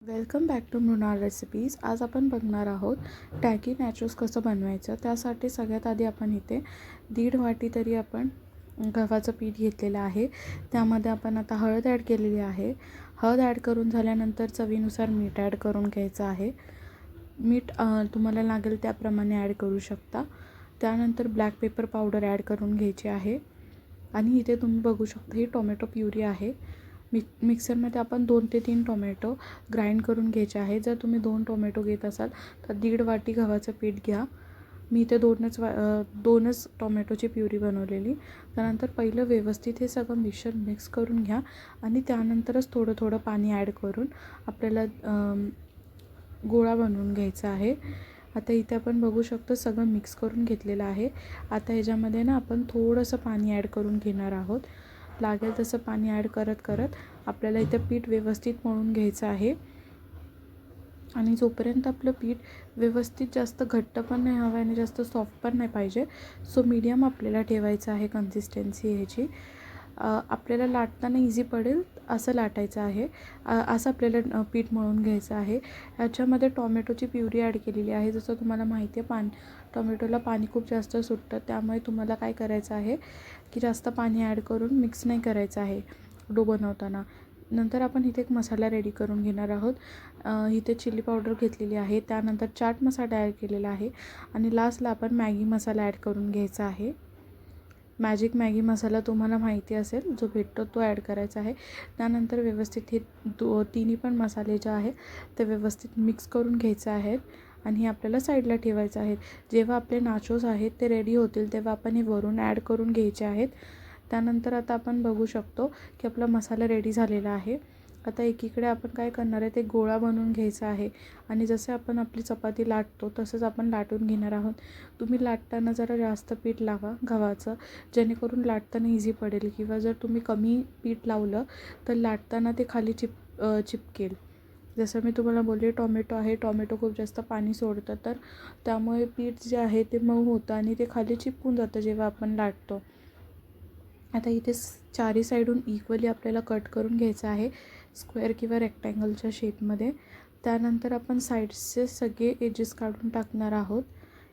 Welcome back to Mrinal recipes. आज आपण बघणार आहोत टॅकी नॅचोस कसं बनवायचं. त्यासाठी सगळ्यात आधी आपण इथे 1.5 वाटी तरी आपण गव्हाचं पीठ घेतलेलं आहे. त्यामध्ये आपण आता हळद ॲड केलेली आहे. हळद ॲड करून झाल्यानंतर चवीनुसार मीठ ॲड करून घ्यायचं आहे. मीठ तुम्हाला लागेल त्याप्रमाणे ॲड करू शकता. त्यानंतर ब्लॅक पेपर पावडर ॲड करून घ्यायची आहे. आणि इथे तुम्ही बघू शकता ही टोमॅटो प्युरी आहे. मिक्सरमध्ये आपण 2 ते 3 टोमॅटो ग्राइंड करून घ्यायचे आहे. जर तुम्ही 2 टोमॅटो घेत असाल तर 1.5 वाटी गव्हाचं पीठ घ्या. मी इथे 2च टोमॅटोची प्युरी बनवलेली. त्यानंतर पहिलं व्यवस्थित हे सगळं मिक्सर मिक्स करून घ्या आणि त्यानंतरच थोडं थोडं पाणी ॲड करून आपल्याला गोळा बनवून घ्यायचा आहे. आता इथे आपण बघू शकतो सगळं मिक्स करून घेतलेलं आहे. आता ह्याच्यामध्ये ना आपण थोडंसं पाणी ॲड करून घेणार आहोत. लागेल तसं पाणी ॲड करत करत आपल्याला इथं पीठ व्यवस्थित मळून घ्यायचं आहे. आणि जोपर्यंत आपलं पीठ व्यवस्थित जास्त घट्ट पण नाही हवं आणि जास्त सॉफ्ट पण नाही पाहिजे. सो मीडियम आपल्याला ठेवायचं आहे कन्सिस्टन्सी ह्याची. आपल्याला लाटताना इझी पडेल असं लाटायचं आहे. असं आपल्याला पीठ मळून घ्यायचं आहे. ह्याच्यामध्ये टोमॅटोची प्युरी ॲड केलेली आहे. जसं तुम्हाला माहिती आहे टोमॅटोला पाणी खूप जास्त सुटतं. त्यामुळे तुम्हाला काय करायचं आहे की जास्त पाणी ॲड करून मिक्स नाही करायचं आहे डो बनवताना. नंतर आपण इथे एक मसाला रेडी करून घेणार आहोत. इथे चिली पावडर घेतलेली आहे. त्यानंतर चाट मसाला ॲड केलेला आहे आणि लास्टला आपण मॅगी मसाला ॲड करून घ्यायचा आहे. मॅजिक मॅगी मसाला तुम्हाला माहिती असेल जो भेटतो तो ॲड करायचा आहे. त्यानंतर व्यवस्थित हे तिन्ही पण मसाले जे आहेत ते व्यवस्थित मिक्स करून घ्यायचे आहेत आणि हे आपल्याला साईडला ठेवायचं आहे. जेव्हा आपले नाचोस आहेत ते रेडी होतील तेव्हा आपण हे वरून ॲड करून घ्यायचे आहेत. त्यानंतर आता आपण बघू शकतो की आपला मसाला रेडी झालेला आहे. आता एकीकडे आपण काय करणार आहे ते गोळा बनवून घ्यायचा आहे आणि जसे आपण आपली चपाती लाटतो तसंच आपण लाटून घेणार आहोत. तुम्ही लाटताना जरा जास्त पीठ लावा गव्हाचं, जेणेकरून लाटताना इझी पडेल. किंवा जर तुम्ही कमी पीठ लावलं तर लाटताना ते खाली चिपकेल. जसं मी तुम्हाला बोलले टोमॅटो खूप जास्त पाणी सोडतं, तर त्यामुळे पीठ जे आहे ते मऊ होतं आणि ते खाली चिपकून जातं जेव्हा आपण लाटतो. आता इथे चारी साईडून इक्वली आपल्याला कट करून घ्यायचं आहे स्क्वेअर किंवा रेक्टँगलच्या शेपमध्ये. त्यानंतर आपण साईड्सचे सगळे एजेस काढून टाकणार आहोत.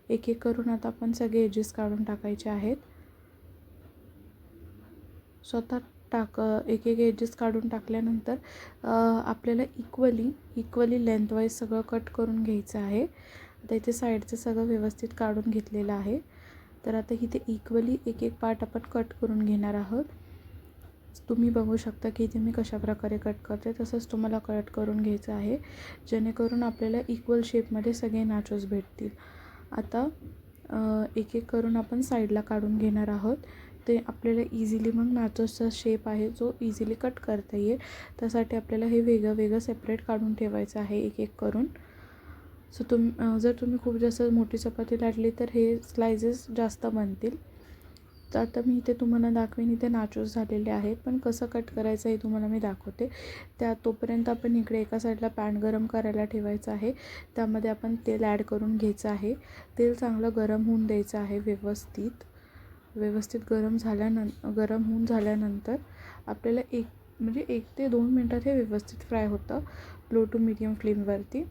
एक एक करून आता आपण सगळे एजेस काढून टाकायचे आहेत. एक एक एजेस काढून टाकल्यानंतर आपल्याला इक्वली लेंथवाईज सगळं कट करून घ्यायचं आहे. आता इथे साईडचं सगळं व्यवस्थित काढून घेतलेलं आहे. तर आता इथे इक्वली एक एक पार्ट आपण कट करून घेणार आहोत. तुम्ही बघू शकता की इथे मी कशाप्रकारे कट करते, तसंच तुम्हाला कट करून घ्यायचं आहे जेणेकरून आपल्याला इक्वल शेपमध्ये सगळे नाचोस भेटतील. आता एक एक करून आपण साईडला काढून घेणार आहोत. ते आपल्याला इझिली मग नाचोसचा शेप आहे जो इझिली कट करता येईल. त्यासाठी आपल्याला हे वेगळं सेपरेट काढून ठेवायचं आहे एक एक करून. सो जर तुम्ही खूप जास्त मोठी चपाती लाटली तर हे स्लायसेस जास्त बनतील. तर आता मी इथे तुम्हाला दाखवेन. इथे नाचोस झालेले आहेत, पण कसं कट करायचं हे तुम्हाला मी दाखवते. तोपर्यंत आपण इकडे एका साईडला पॅन गरम करायला ठेवायचं आहे. त्यामध्ये आपण तेल ॲड करून घ्यायचं आहे. तेल चांगलं गरम होऊन द्यायचं आहे. व्यवस्थित गरम होऊन झाल्यानंतर आपल्याला 1 ते 2 मिनटात हे व्यवस्थित फ्राय होतं लो टू मीडियम फ्लेमवरती.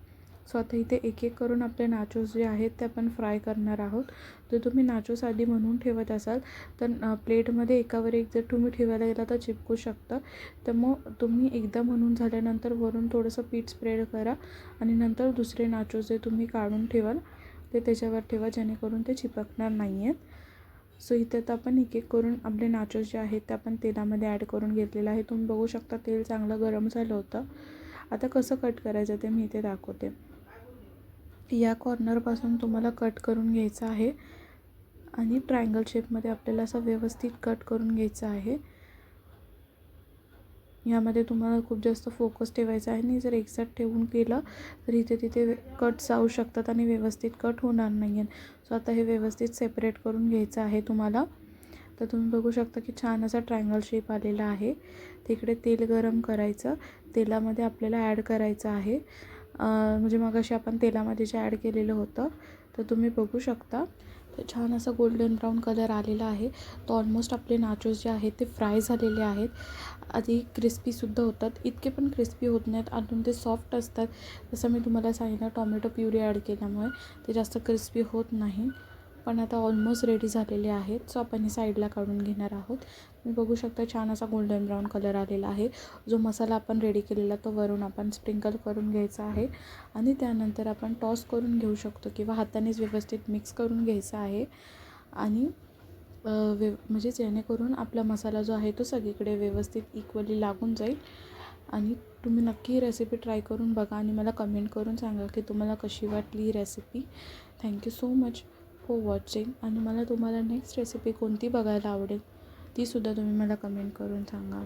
सो आता इथे एक एक करून आपले नाचोस जे आहेत ते आपण फ्राय करणार आहोत. जर तुम्ही नाचोस आधी बनवून ठेवत असाल तर प्लेटमध्ये एकावर एक जर तुम्ही ठेवायला गेला तर चिपकू शकतं. तर मग तुम्ही एकदा बनवून झाल्यानंतर वरून थोडंसं पीठ स्प्रेड करा आणि नंतर दुसरे नाचोस जे तुम्ही काढून ठेवाल ते त्याच्यावर ठेवा, जेणेकरून ते चिपकणार नाही आहेत. सो इथे तर आपण एक एक करून आपले नाचोस जे आहेत ते आपण तेलामध्ये ॲड करून घेतलेलं आहे. तुम्ही बघू शकता तेल चांगलं गरम झालं होतं. आता कसं कट करायचं ते मी इथे दाखवते. या कॉर्नरपासून तुम्हाला कट करून घ्यायचं आहे आणि ट्रायंगल शेपमध्ये आपल्याला असं व्यवस्थित कट करून घ्यायचं आहे. यामध्ये तुम्हाला खूप जास्त फोकस ठेवायचा आहे आणि जर एकसाथ ठेवून केलं तर इथे तिथे कट जाऊ शकतात आणि व्यवस्थित कट होणार नाही आहेत. सो आता हे व्यवस्थित सेपरेट करून घ्यायचं आहे तुम्हाला. तर तुम्ही बघू शकता की छान असा ट्रायंगल शेप आलेला आहे. तिकडे तेल गरम करायचं, तेलामध्ये आपल्याला ॲड करायचं आहे. म्हणजे मगाशी आपण तेलामध्ये जे ॲड केलेलं होतं तर तुम्ही बघू शकता तर छान असा गोल्डन ब्राऊन कलर आलेला आहे. तर ऑलमोस्ट आपले नाचोस जे आहेत ते फ्राय झालेले आहेत. आधी क्रिस्पीसुद्धा होतात, इतके पण क्रिस्पी होत नाहीत, आतून ते सॉफ्ट असतात. जसं मी तुम्हाला सांगितलं टॉमॅटो प्युरी ॲड केल्यामुळे ते जास्त क्रिस्पी होत नाही. पण आता ऑलमोस्ट रेडी झालेले आहेत. सो आपण हे साईडला काढून घेणार आहोत. तुम्ही बघू शकता छान असा गोल्डन ब्राऊन कलर आलेला आहे. जो मसाला आपण रेडी केलेला तो वरून आपण स्प्रिंकल करून घ्यायचा आहे आणि त्यानंतर आपण टॉस करून घेऊ शकतो किंवा हातानेच व्यवस्थित मिक्स करून घ्यायचा आहे. आणि म्हणजे जेणेकरून आपला मसाला जो आहे तो सगळीकडे व्यवस्थित इक्वली लागून जाईल. आणि तुम्ही नक्की ही रेसिपी ट्राय करून बघा आणि मला कमेंट करून सांगा की तुम्हाला कशी वाटली ही recipe. Thank you so much for watching. आणि मला तुम्हाला नेक्स्ट रेसिपी कोणती बघायला आवडेल तीसुद्धा तुम्ही मला कमेंट करून सांगा.